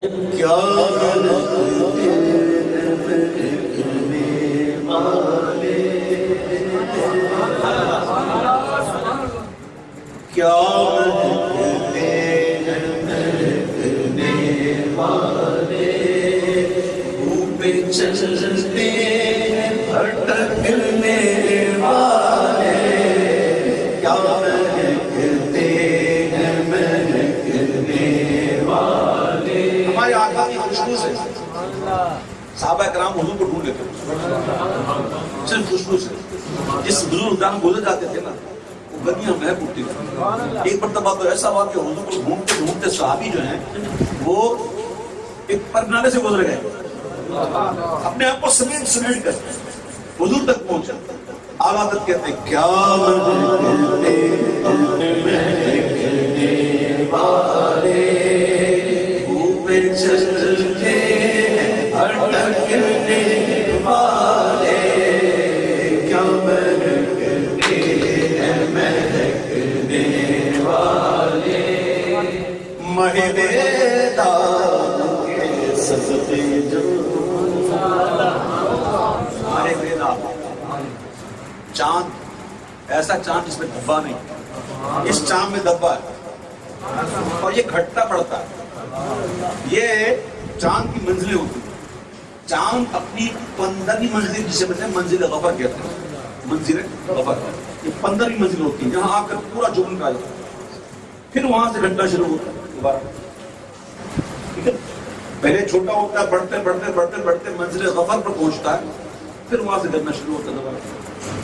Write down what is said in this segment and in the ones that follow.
کیا چلتے بھٹکنے والے کیا مہکتے ہیں مہکنے والے. ہمارے آقا کی خوشبو سے صحابہ کرام حضور کو ڈھونڈ لیتے صرف خوشبو سے. جس بزرگ ہم بولے جاتے تھے نا وہ گلیاں مہک اٹھتی تھی. ایک مرتبہ تو ایسا ہوا کہ حضور کو ڈھونڈتے ڈھونڈتے صحابی جو ہیں وہ ایک پرنالے سے گزر گئے, اپنے آپ کو سمیٹ کر حضور تک پہنچے. اعلیٰ حضرت کہتے ہیں کیا مہکتے مہکنے والے اوپر چلتے بھٹکنے والے کیا مہکتے مہکنے والے مہ بیدار کے صدقے جو ہمارے بیدار چاند ایسا چاند جس میں دھبا نہیں, اس چاند میں دھبا ہے اور یہ گھٹتا بڑھتا ہے. یہ چاند کی منزلیں ہوتی ہیں. چاند اپنی 15ویں منزل جسے بولتے ہیں منزل غفر کہتے ہیں, منزل غفر یہ 15ویں منزل ہوتی ہے جہاں آ کر پورا جبن کا جاتا ہے. پھر وہاں سے گھنٹہ شروع ہوتا ہے دوبارہ. ٹھیک ہے, پہلے چھوٹا ہوتا ہے, بڑھتے بڑھتے بڑھتے بڑھتے منزل غفر پر پہنچتا ہے, پھر وہاں سے گھٹنا شروع ہوتا ہے دوبارہ.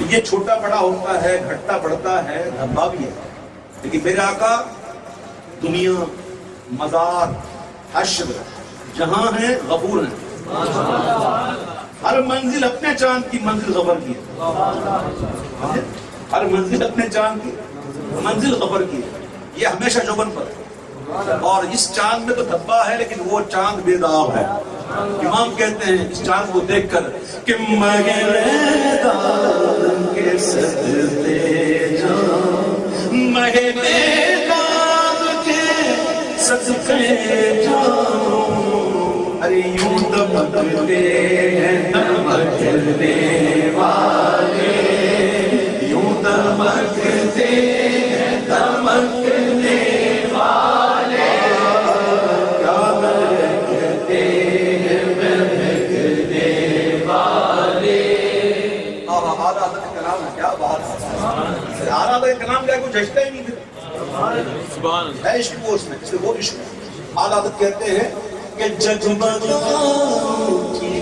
یہ چھوٹا بڑا ہوتا ہے, گھٹتا بڑھتا ہے, دھبا بھی ہے. لیکن میرے آقا دنیا, مزار, حشر جہاں ہیں غفور ہیں. ہر منزل اپنے چاند کی منزل غفر کی ہے. ہر منزل اپنے چاند کی منزل غفر کی ہے. یہ ہمیشہ جوبن پر ہے. اور اس چاند میں تو دھبا ہے لیکن وہ چاند بے داغ ہے. امام کہتے ہیں اس چاند کو دیکھ کر کہ مہے داغ کے صدقے جاؤں, مہے داغ کے صدقے جاؤں, ارے یوں دمکتے ہیں دمکنے والے, یوں دمکتے ہیں دمکنے والے کیا مہکتے ہیں مہکنے والے. اعلیٰ حضرت کا کلام ہے, کیا بات ہے. اعلیٰ حضرت کا کلام کیا کوئی جھجتا ہی نہیں پھر ہے عشق وہ اس میں, اس میں وہ عشق ہے. اعلیٰ حضرت کہتے ہیں کہ جگمگاؤں کی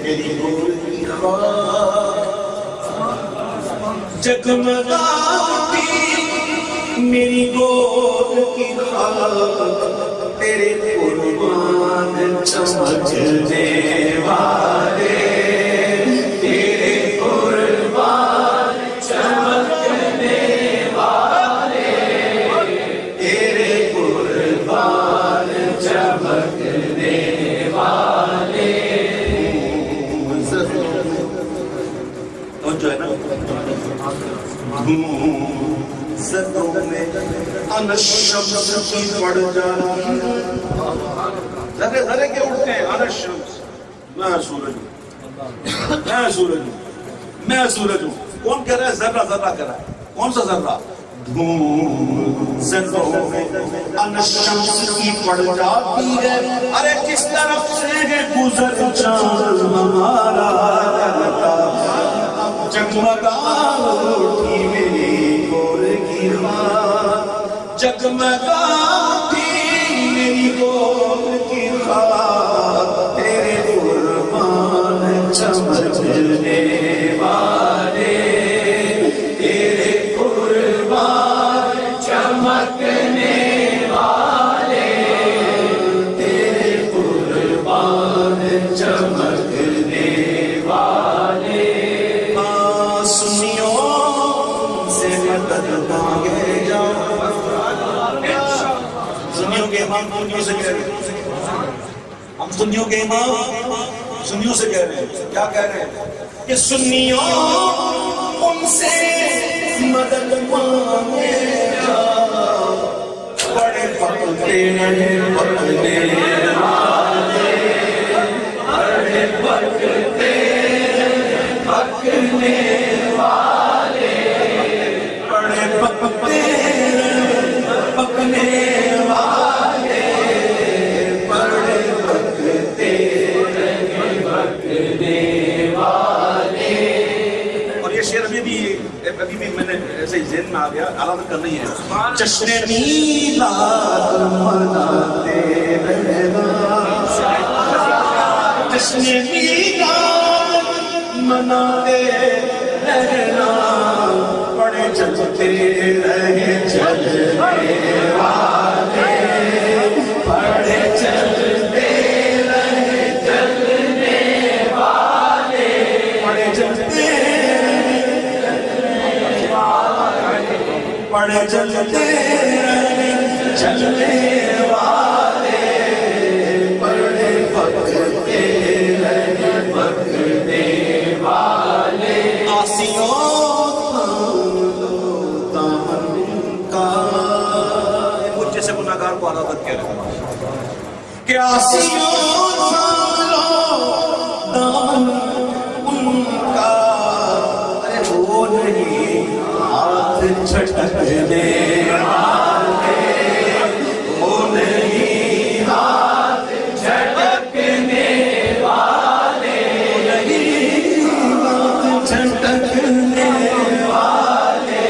میری گول کی خواہ, جگمگاؤں میری گول کی خواہ, تیرے قربان چمکنے والے, تیرے قربان چمکنے والے, تیرے قربان چمکنے والے. اور جو ہے نا زدوں میں انا الشمس کی پڑ جاتی ہے, ذرے ذرے کے اٹھتے ہیں انا الشمس, میں سورج ہوں, میں سورج ہوں, میں سورج ہوں. کون کہہ رہا ہے؟ ذرہ ذرہ کہہ رہا ہے. کون سا ذرہ؟ زدوں میں انا الشمس کی پڑ جاتی ہے, ارے کس طرف سے ہے گزر چاند ہمارا جلتا, جگمگاؤں میری گول کی خواہ, جگمگاؤں میری گول کی خواہ, تیرے قربان چمکنے والے, تیرے قربان چمکنے والے, تیرے قربان چمکنے والے. سنیوں کے امام سنیوں سے کہہ رہے ہیں, ہم سنیوں کے امام سنیوں سے کہہ رہے ہیں. کیا کہہ رہے ہیں کہ سنیوں ان سے مدد مانگے جا, بڑے پکڑتے ہیں پکڑنے پکتے پکنے والے بڑے پکتے پکنے والے. اور یہ شعر ابھی بھی میں نے ایسے ہی ذہن میں آ گیا, اعلیٰ کرنی ہے. جشن میلاد مناتے رہنا, جشن میلاد مناتے رہنا, بڑے چلتے رہے چلنے والے, بڑے چلتے رہے چلنے والے, بڑے چلتے بڑے چلتے رہے چلنے والے, بڑے پکتے رہے پکنے والے. آسیوں کا مجھ جیسے گناہگار کو عدالت کہہ رہے ہیں کہ آسیوں دامن ان کا وہ نہیں ہاتھ چھٹکنے والے, وہ نہیں ہاتھ چھٹکنے والے, وہ نہیں ہاتھ چھٹکنے والے,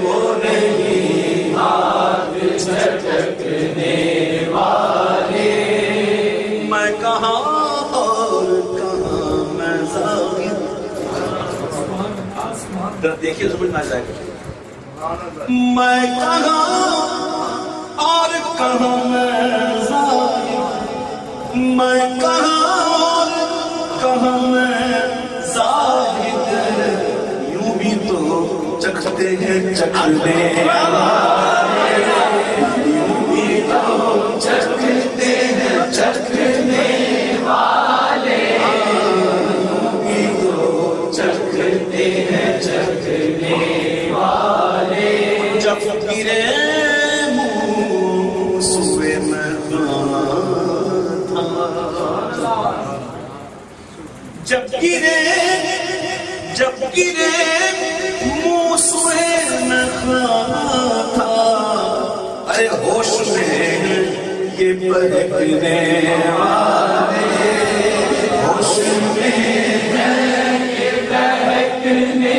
وہ نہیں ہاتھ چھٹکنے والے. میں کہاں اور کہاں میں ظاہر, دیکھیے سمجھ میں آ جائے گا. میں کہاں اور کہاں میں ظاہر, میں کہاں اور کہاں میں زاہد, یوں بھی تو چکھتے ہیں چکھنے والے, یوں بھی تو چکھتے ہیں چکھنے والے, یوں بھی تو چکھتے ہیں چکھنے والے. جب گرے منہ سوئے میں تھا, جب گرے منہ سوئے میں تھا, ارے ہوش میں یہ بہکنے والے, ہوش میں یہ بہکنے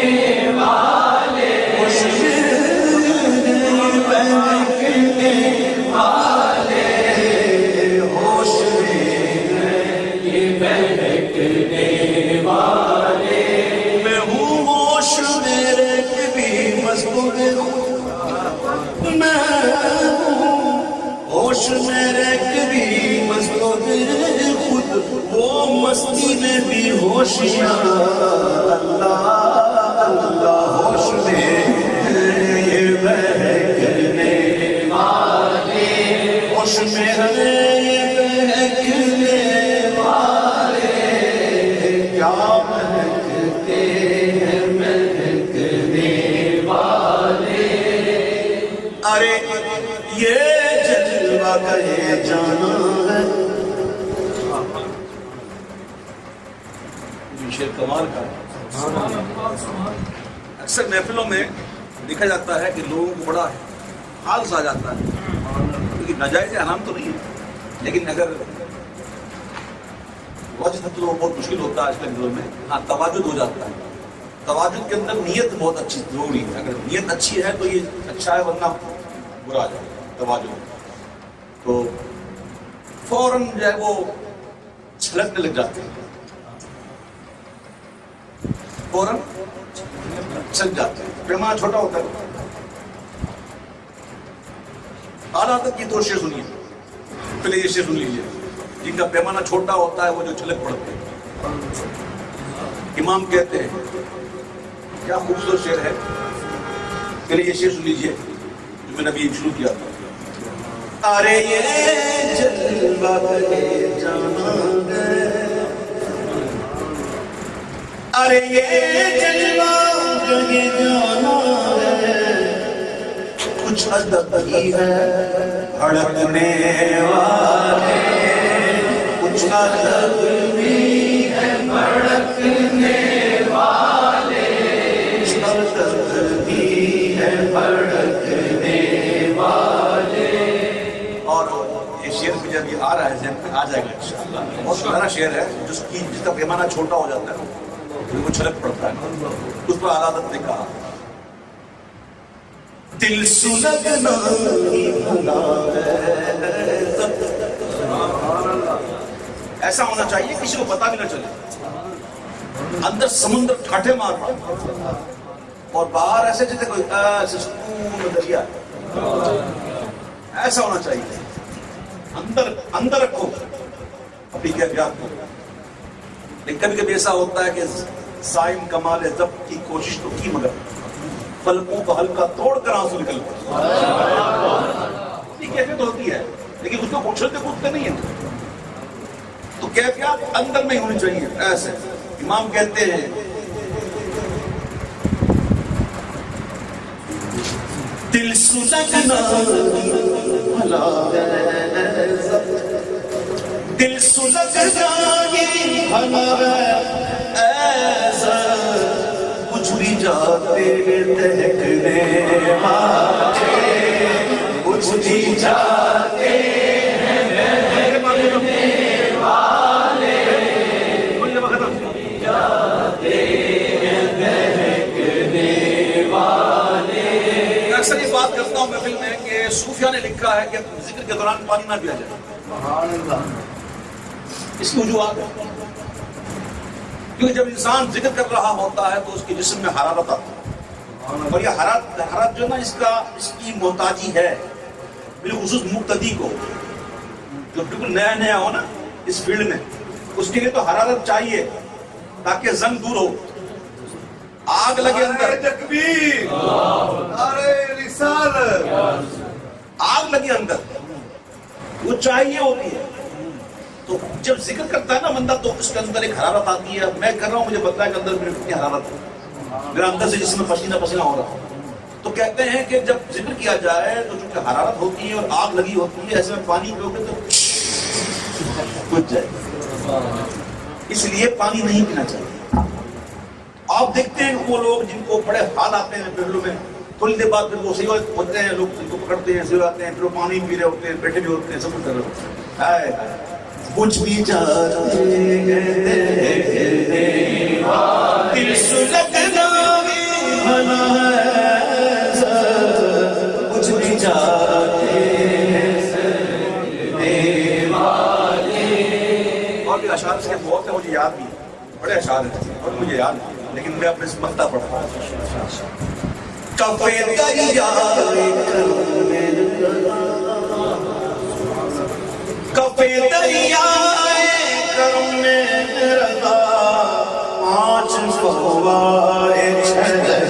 والے, ہوش میں بہکنے والے, ہوش میں یہ بہکنے والے. میں ہوں ہوش میرے بھی مضبوط, میں ہوں ہوش میرے بھی مضبوط خود, وہ مستی میں بھی ہوشیار. اللہ اللہ ہوش میں یہ بہکنے والے, ہوش میں یہ بہکنے والے, کیا مہکتے ہیں مہکنے والے. ارے یہ جلوہ کا یہ جانا ہے, شیر کمال کا. اکثر محفلوں میں دیکھا جاتا ہے کہ لوگوں کو بڑا حال سا جاتا ہے, کیونکہ ناجائز حرام تو نہیں ہے, لیکن اگر وجہ تو بہت مشکل ہوتا ہے آج کے دنوں میں. ہاں تواجد ہو جاتا ہے, تواجد کے اندر نیت بہت اچھی ضروری ہے. اگر نیت اچھی ہے تو یہ اچھا ہے, ورنہ برا جائے. تواجد تو فوراً جو ہے وہ چھلکنے لگ جاتے ہیں, فوراً چھلک جاتے ہیں. پیمانہ چھوٹا ہوتا ہے. اعلیٰ تک کی دو شعر سنیے, پہلے یہ شعر سن لیجیے. جن کا پیمانہ چھوٹا ہوتا ہے وہ جو چھلک پڑتے ہیں. امام کہتے ہیں, کیا خوبصورت شعر ہے. پہلے یہ شعر سن لیجیے جو میں نے ابھی شروع کیا تھا. ارے یہ جلوہ ہے جانا ہے, ارے یہ جلوہ ہے جانا ہے, کچھ ادب ہی ہے ہڑکنے والے, کچھ ادب بھی ہے بھڑکنے والے, کچھ ادب بھی ہے مجھے ابھی آ رہا ہے ذہن میں، آ جائے گا انشاءاللہ. بہت پیارا شعر ہے جس کا پیمانہ چھوٹا ہو جاتا ہے پھر وہ چھلک پڑتا ہے. اس پر اعلیٰ حضرت نے کہا دل سلگنا ہی بھلا ہے. ایسا ہونا چاہیے کسی کو پتا بھی نہ چلے، اندر سمندر ٹھاٹھے مار رہا اور باہر ایسے جیسے کوئی سکون دریا ہے. ایسا ہونا چاہیے. اندر رکھو اپنی کیفیات کو. لیکن کبھی کبھی ایسا ہوتا ہے کہ صائم کمال ضبط کی کوشش تو کی مگر پلکوں کو ہلکا توڑ کر آنسو نکل پڑے. کیفیت ہوتی ہے لیکن اس کو اچھلتے کودتے نہیں ہے. تو کیفیات اندر میں ہونی چاہیے. ایسے امام کہتے ہیں دل سلگنا بھلا ہے، دل سلگنا یہ بھلا ہے، ایسا کچھ بھی جاتے دہکنے والے، کچھ بھی جاتے اکثر یہ بات کرتا ہوں محفل میں کہ صوفیہ نے لکھا ہے کہ ذکر کے دوران پانی نہ پیا جائے. اس کی وجوہات ہے کیونکہ جب انسان ذکر کر رہا ہوتا ہے تو اس کے جسم میں حرارت آتی ہے اور یہ حرارت جو نا اس کی محتاجی ہے بالخصوص مبتدی کو جو بالکل نیا ہو نا اس فیلڈ میں. اس کے لیے تو حرارت چاہیے تاکہ زنگ دور ہو. آگ لگے اندر تکبیر، نعرہ رسالت، آگ لگے اندر وہ چاہیے ہوتی ہے. تو جب ذکر کرتا ہے نا بندہ تو اس کے اندر ایک حرارت آتی ہے. میں کر رہا ہوں مجھے پتا ہے کہ اندر میرے کتنی حرارت ہے، میرا اندر سے جسم میں پسینہ پسینہ ہو رہا ہے. تو کہتے ہیں کہ جب ذکر کیا جائے تو چونکہ حرارت ہوتی ہے اور آگ لگی ہوتی ہے ایسے میں پانی پیوگے تو بجھ جائے. اس لیے پانی نہیں پینا چاہیے. آپ دیکھتے ہیں وہ لوگ جن کو بڑے حال آتے ہیں پہلو میں تھوڑی دیر بعد پھر وہ صحیح ہوتے ہیں، لوگ ان کو پکڑتے ہیں صحیح آتے ہیں، پھر وہ پانی پی رہے ہوتے ہیں، بیٹھے بھی ہوتے ہیں، سب کچھ کر رہے ہوتے ہیں. کچھ بھی جاتے دل سلگنا بھلا ہے، کچھ بھی جاتے اور بھی اشعار اس کے بہت ہیں، مجھے یاد نہیں، بڑے اشعار ہیں اور مجھے یاد نہیں لیکن میں اپنے سے مکتا پڑھا ہوں. کفے دریا کفے دریا کرم رضا پانچ فوائے چھڑ